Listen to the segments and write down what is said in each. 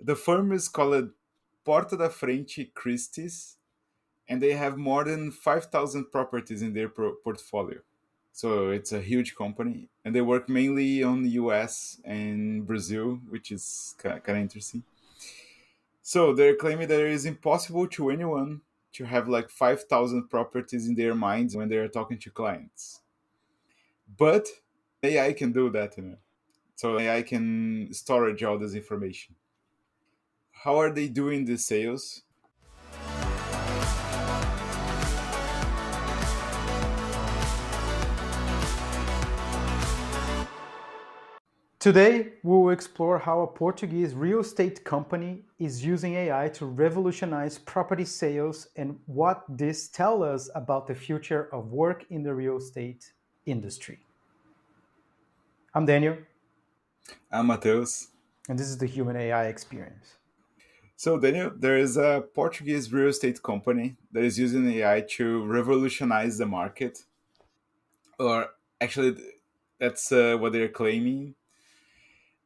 The firm is called Porta da Frente Christie's, and they have more than 5,000 properties in their portfolio. So it's a huge company, and they work mainly on the US and Brazil, which is kind of interesting. So they're claiming that it is impossible to anyone to have like 5,000 properties in their minds when they are talking to clients. But AI can do that. So AI can storage all this information. How are they doing the sales? Today, we will explore how a Portuguese real estate company is using AI to revolutionize property sales and what this tells us about the future of work in the real estate industry. I'm Daniel, Mateus. and this is the Human AI Experience. So, Daniel, there is a Portuguese real estate company that is using AI to revolutionize the market, or actually, that's what they're claiming.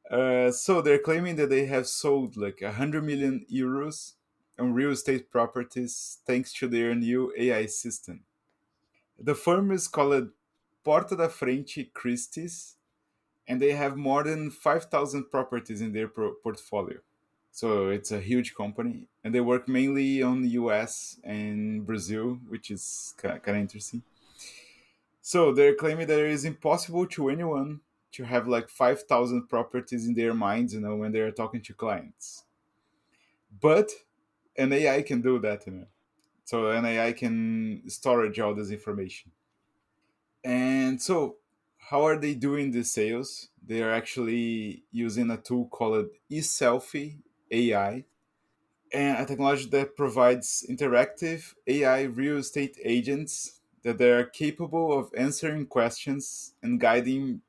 So, they're claiming that they have sold like 100 million euros on real estate properties thanks to their new AI system. The firm is called Porta da Frente Christie's, and they have more than 5,000 properties in their portfolio. So it's a huge company, and they work mainly on the US and Brazil, which is kind of interesting. So they're claiming that it is impossible to anyone to have like 5,000 properties in their minds, when they are talking to clients. But an AI can do that. So an AI can storage all this information. And so, how are they doing the sales? They are actually using a tool called eSelf AI, and a technology that provides interactive AI real estate agents that they are capable of answering questions and guiding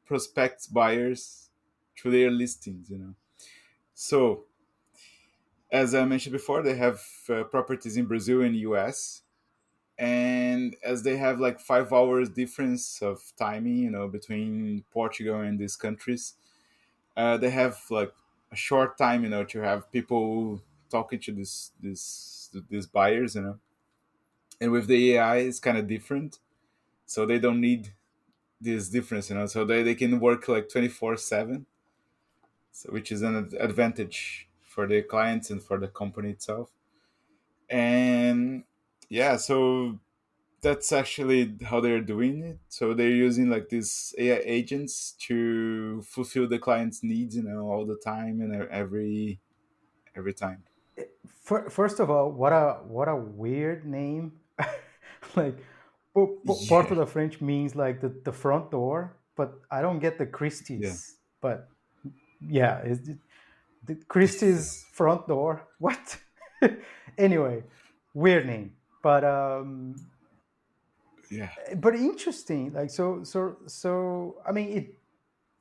prospects buyers through their listings. So, as I mentioned before, they have properties in Brazil and US, and as they have like 5 hours difference of timing between Portugal and these countries, they have like a short time to have people talking to these buyers. And with the AI it's kind of different, so they don't need this difference. So they can work like 24/7, so which is an advantage for the clients and for the company itself. And yeah, so that's actually how they're doing it. So they're using like these AI agents to fulfill the client's needs, all the time and every time. First of all, what a weird name! Like, Porta Yeah, da Frente means like the front door, but I don't get the yeah, Christie's. But yeah, is it the Christie's front door? What? Anyway, weird name, yeah, but interesting. Like, so. I mean,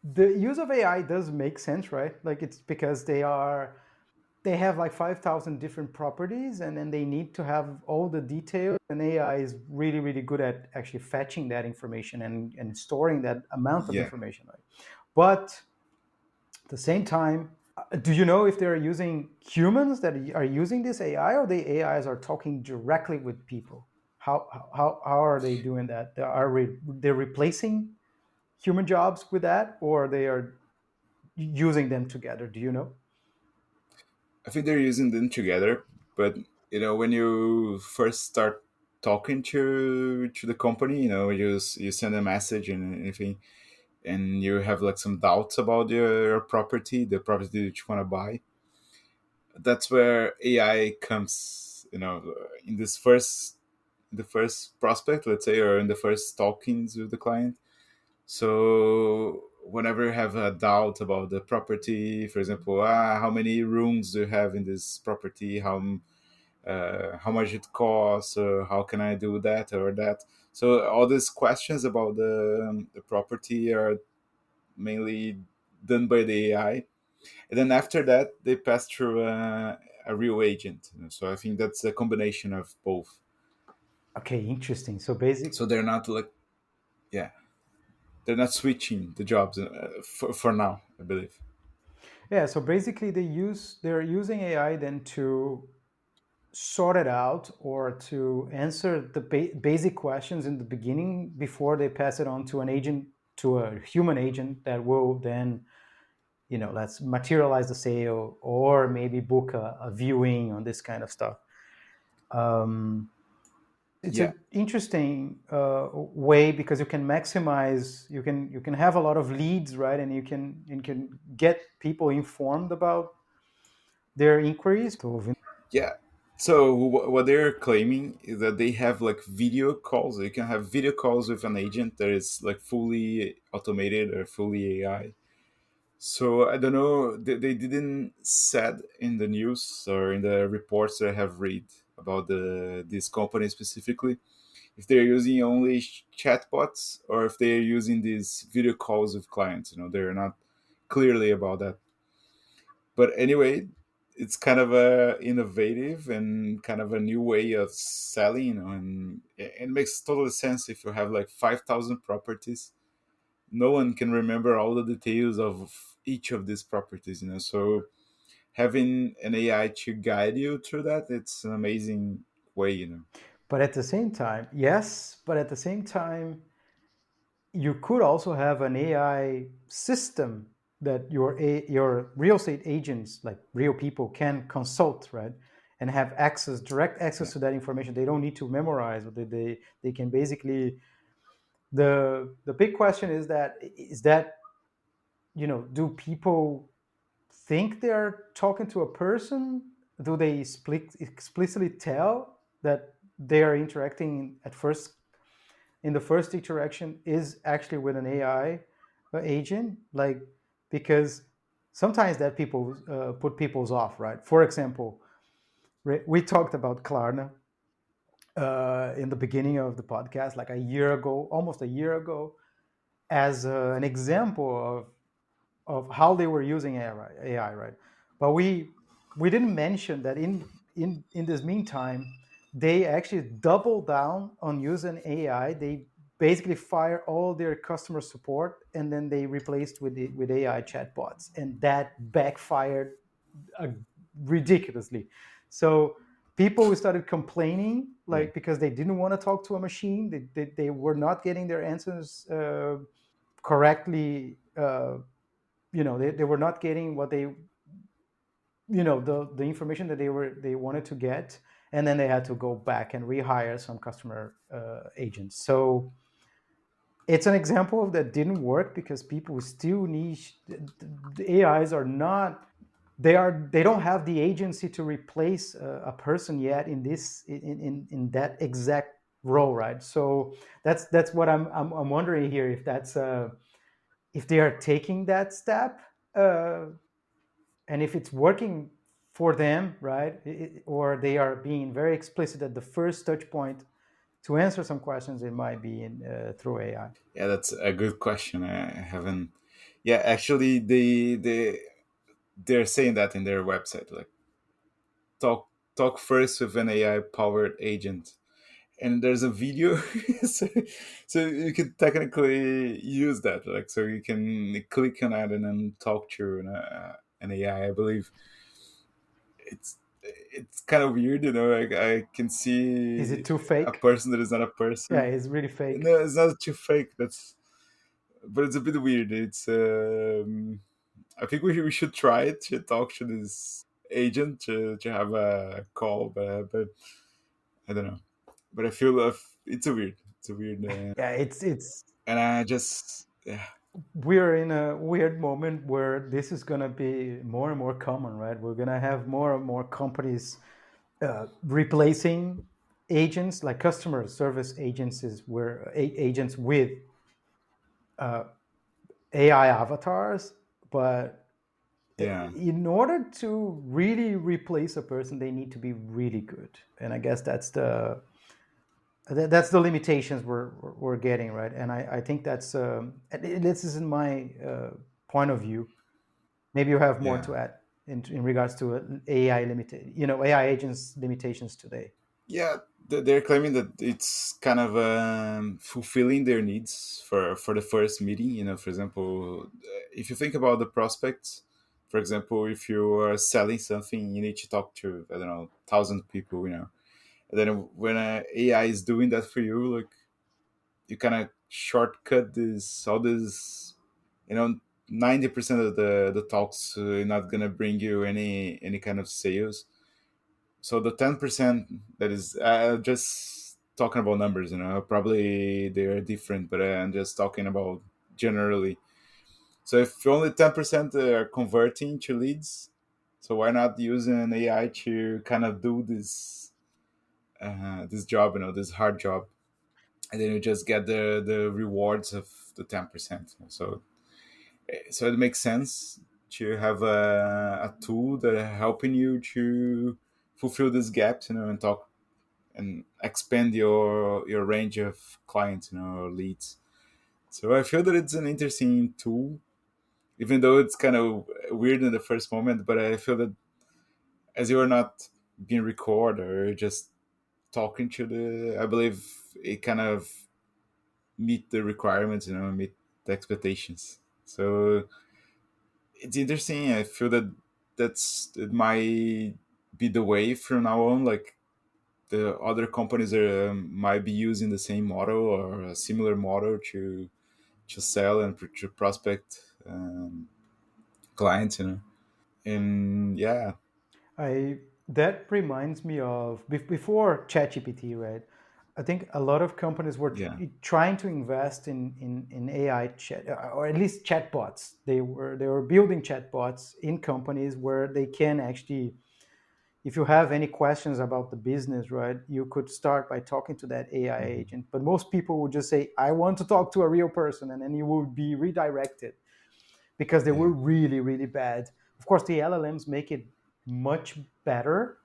the use of AI does make sense, right? Like, it's because they have like 5,000 different properties, and then they need to have all the details, and AI is really really good at actually fetching that information and storing that amount of yeah. information, right? But at the same time, do you know if they're using humans that are using this AI, or the AIs are talking directly with people? How are they doing that? They're replacing human jobs with that, or they are using them together? Do you know? I think they're using them together, but when you first start talking to the company, you send a message and anything, and you have like some doubts about your property, the property that you want to buy. That's where AI comes, in the first prospect, let's say, or in the first talkings with the client. So whenever you have a doubt about the property, for example, how many rooms do you have in this property? How much it costs? Or how can I do that or that? So all these questions about the property are mainly done by the AI, and then after that they pass through a real agent. So I think that's a combination of both. Okay, interesting. So basic. So they're not like, yeah, they're not switching the jobs for now, I believe. Yeah, so basically they're using AI then to sort it out or to answer the basic questions in the beginning before they pass it on to an agent, to a human agent that will then, let's materialize the sale or maybe book a viewing on this kind of stuff. um, it's Yeah, an interesting way because you can maximize, you can have a lot of leads, right? And you can get people informed about their inquiries. yeah. So what they're claiming is that they have like video calls. You can have video calls with an agent that is like fully automated or fully AI. So I don't know. They didn't said in the news or in the reports that I have read about this company specifically if they're using only chatbots or if they're using these video calls with clients. They're not clearly about that. But anyway, it's kind of a innovative and kind of a new way of selling, and it makes total sense if you have like 5,000 properties. No one can remember all the details of each of these properties, so having an AI to guide you through that, it's an amazing way. But at the same time, yes, but at the same time, you could also have an AI system that your real estate agents, like real people, can consult, right? And have access, direct access Yeah, to that information. They don't need to memorize. They can basically, the big question is that do people think they're talking to a person? Do they explicitly tell that they are interacting at first, in the first interaction is actually with an AI agent? Like, because sometimes that people put people's off, right? For example, we talked about Klarna in the beginning of the podcast, like a year ago, almost a year ago, as an example of how they were using AI, right? But we didn't mention that in this meantime, they actually doubled down on using AI. They basically fire all their customer support and then they replaced with AI chatbots, and that backfired uh, ridiculously. So people started complaining, yeah, like, because they didn't want to talk to a machine. They were not getting their answers correctly. They were not getting what they, the information that they wanted to get, and then they had to go back and rehire some customer agents. So it's an example of that didn't work because people still need, the AIs are not, they don't have the agency to replace a person yet in this, in that exact role, right? So that's what I'm wondering here, if that's if they are taking that step, uh, and if it's working for them, right? Or they are being very explicit at the first touch point to answer some questions, it might be through AI. yeah. That's a good question. I haven't. Yeah, actually, they're saying that in their website, like talk first with an AI powered agent, and there's a video, so, so you can technically use that, like so you can click on it and then talk to an AI. I believe it's kind of weird, Like I can Is it see too a fake? person that is not a Yeah, person. it's really fake. No, it's not too fake. That's but it's a bit weird. It's I think we should try it to talk to this agent to have a call, but I don't know. But I feel it's a weird, Yeah, it's and I just yeah, we're in a weird moment where this is going to be more and more common, right? We're going to have more and more companies replacing agents, like customer service agencies, where agents with uh, AI avatars. But yeah, in order to really replace a person, they need to be really good, and I guess that's the limitations we're getting, right? And I think that's this is in my point of view. Maybe you have more yeah, to add in regards to AI limited, AI agents limitations today. yeah. They're claiming that it's kind of fulfilling their needs for the first meeting. For example, if you think about the prospects, For example, if you are selling something, you need to talk to, I don't know, 1,000 people, and then when AI is doing that for you, like, you kind of shortcut this all this, you know 90% of the talks not gonna bring you any kind of sales. So the 10% that is, just talking about numbers, probably they're different, but I'm just talking about generally. So if only 10% are converting to leads, so why not using an AI to kind of do this job, this hard job, and then you just get the rewards of the 10%. So it makes sense to have a tool that are helping you to fulfill these gaps, and talk and expand your range of clients, or leads. So I feel that it's an interesting tool, even though it's kind of weird in the first moment. But I feel that as you are not being recorded or just talking to I believe it kind of meet the requirements, meet the expectations. So it's interesting. I feel that it might be the way from now on. Like, the other companies are, might be using the same model or a similar model to sell and to prospect, clients. And yeah, I That reminds me of before ChatGPT, right? I think a lot of companies were yeah, trying to invest in AI chat, or at least chatbots. They were building chatbots in companies where they can actually, if you have any questions about the business, right, you could start by talking to that AI hmm, agent. But most people would just say, "I want to talk to a real person," and then you would be redirected because they were yeah, really, really bad. Of course, the LLMs make it much better,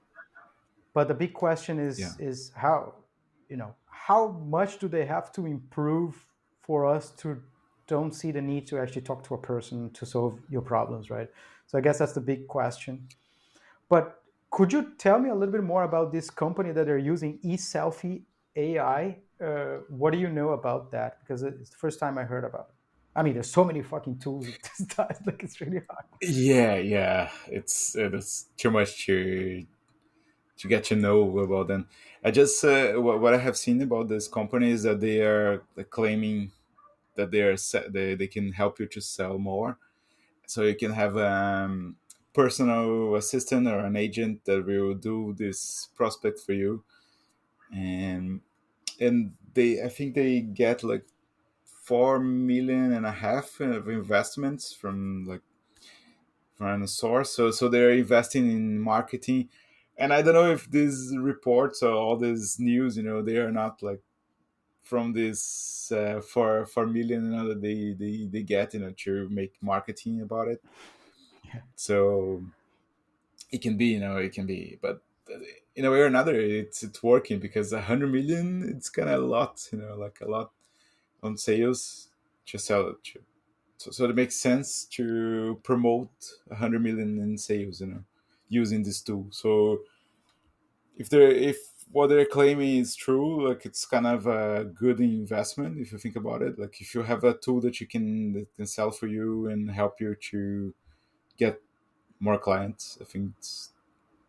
but the big question yeah, is how much do they have to improve for us to don't see the need to actually talk to a person to solve your problems, right? So I guess that's the big question. But could you tell me a little bit more about this company that are using eSelfie AI? What do you know about that? Because it's the first time I heard about it. I mean, there's so many fucking tools at this time. Like, it's really hard. yeah. It's too much to get to know about them. I just, what I have seen about this company is that they are claiming that they can help you to sell more. So you can have personal assistant or an agent that will do this prospect for you. And they, I think they get like 4.5 million of investments from a source. So they're investing in marketing. And I don't know if these reports or all this news, they are not like from this, 4 million, that they get, to make marketing about it. Yeah. So it can be, but in a way or another, it's working, because 100 million, it's kind of a lot, like a lot on sales to sell it. So it makes sense to promote 100 million in sales, using this tool. So if what they're claiming is true, like, it's kind of a good investment if you think about it. Like, if you have a tool that can sell for you and help you to get more clients, I think it's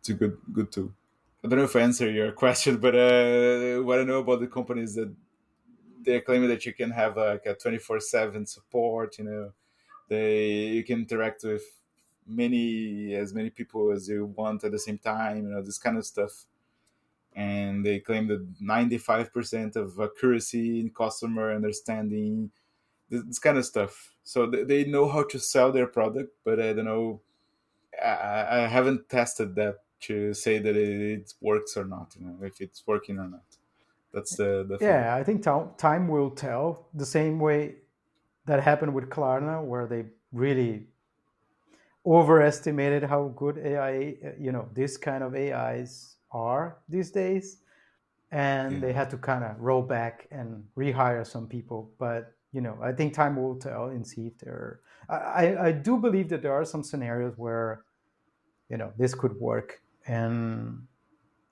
a good tool. I don't know if I answer your question, but what I know about the company is that they're claiming that you can have like a 24/7 support. You can interact with many people as you want at the same time. This kind of stuff. And they claim that 95% of accuracy in customer understanding, this kind of stuff. So they know how to sell their product, but I don't know. I haven't tested that to say that it works or not. If it's working or not. That's the thing. Yeah, I think time will tell. The same way that happened with Klarna, where they really overestimated how good AI, this kind of AIs are these days, and Yeah. they had to kind of roll back and rehire some people. But I think time will tell and see if there. I do believe that there are some scenarios where this could work, and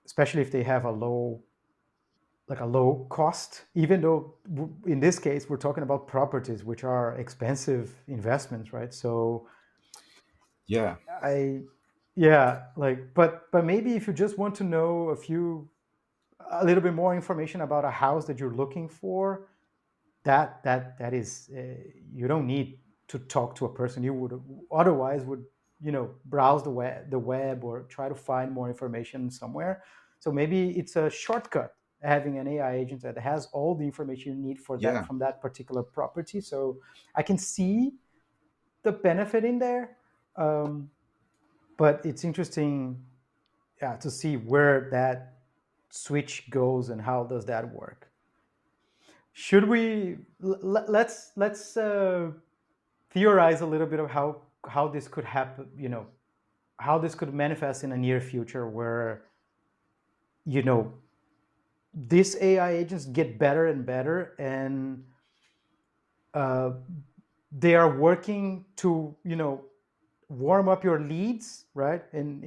especially if they have a low cost, even though in this case we're talking about properties which are expensive investments, right? So Yeah, I yeah, like but maybe if you just want to know a little bit more information about a house that you're looking for, that is you don't need to talk to a person. You would otherwise would browse the web or try to find more information somewhere. So maybe it's a shortcut having an AI agent that has all the information you need for that yeah, from that particular property. So I can see the benefit in there, um, but it's interesting, yeah, to see where that switch goes and how does that work. Should we let's theorize a little bit of how this could happen, how this could manifest in a near future where you know these AI agents get better and better, and uh, they are working to warm up your leads, right? And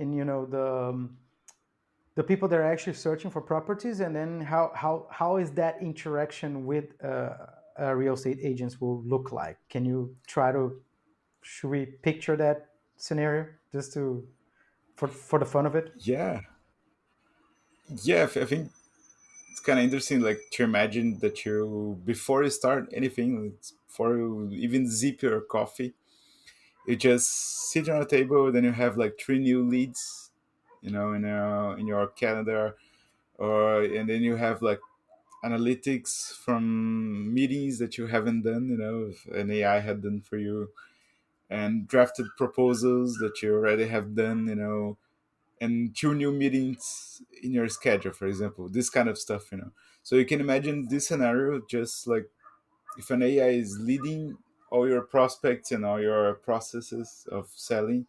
the people that are actually searching for properties, and then how is that interaction with real estate agents will look like? Can you try to should we picture that scenario just to for the fun of it? yeah, yeah. I think it's kind of interesting, like to imagine that you before you start anything, before you even zip your coffee, you just sit on a table, then you have like three new leads, in your calendar, or and then you have like analytics from meetings that you haven't done, if an AI had done for you, and drafted proposals that you already have done, and two new meetings in your schedule, for example, this kind of stuff. So you can imagine this scenario just like if an AI is leading all your prospects and all your processes of selling.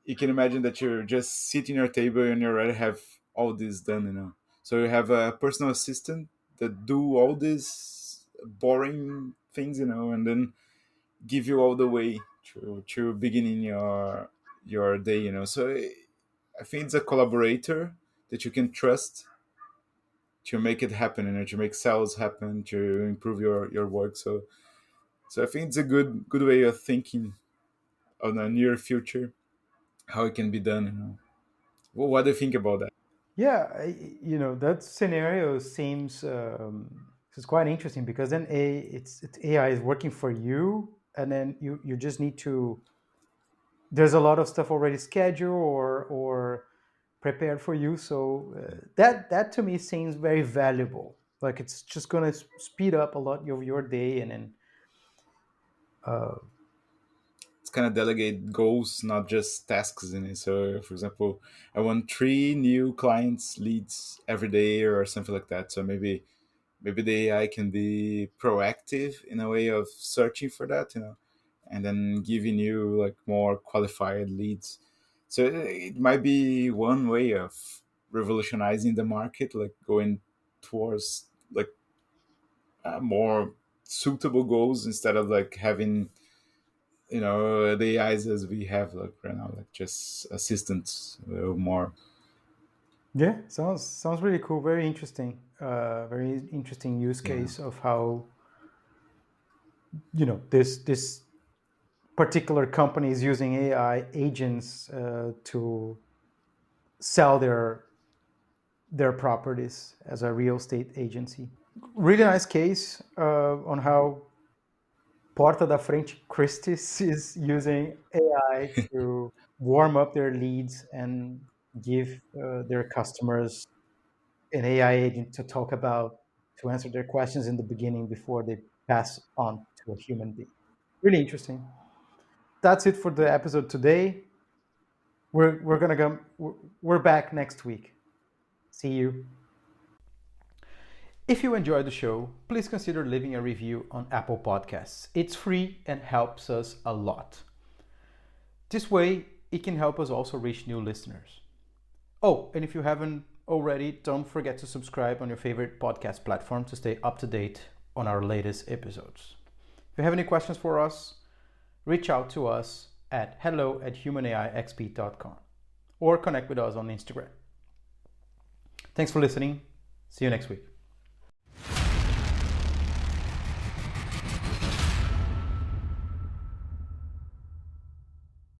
You can imagine that you're just sitting at your table and you already have all this done. So you have a personal assistant that do all these boring things, and then give you all the way to beginning your day. So I think it's a collaborator that you can trust to make it happen, to make sales happen, to improve your work. So I think it's a good way of thinking on a near future how it can be done. Well, what do you think about that? Yeah, that scenario seems is quite interesting because then it's AI is working for you, and then you just need to. There's a lot of stuff already scheduled or prepared for you, so that to me seems very valuable. Like it's just gonna speed up a lot of your day, and then uh, It's kind of delegate goals, not just tasks in it. So, for example, I want three new clients leads every day or something like that. So maybe the AI can be proactive in a way of searching for that, and then giving you like more qualified leads. So it might be one way of revolutionizing the market, like going towards like more suitable goals instead of like having the AIs as we have like right now, like just assistants more. yeah, sounds really cool. Very interesting. Very interesting use Yeah, case of how this particular company is using AI agents to sell their properties as a real estate agency. Really nice case on how Porta da Frente Christie is using AI to warm up their leads and give their customers an AI agent to answer their questions in the beginning before they pass on to a human being. Really interesting. That's it for the episode today. We're gonna go. We're back next week. See you. If you enjoyed the show, please consider leaving a review on Apple Podcasts. It's free and helps us a lot. This way, it can help us also reach new listeners. Oh, and if you haven't already, don't forget to subscribe on your favorite podcast platform to stay up to date on our latest episodes. If you have any questions for us, reach out to us at hello@humanaixp.com or connect with us on Instagram. Thanks for listening. See you next week.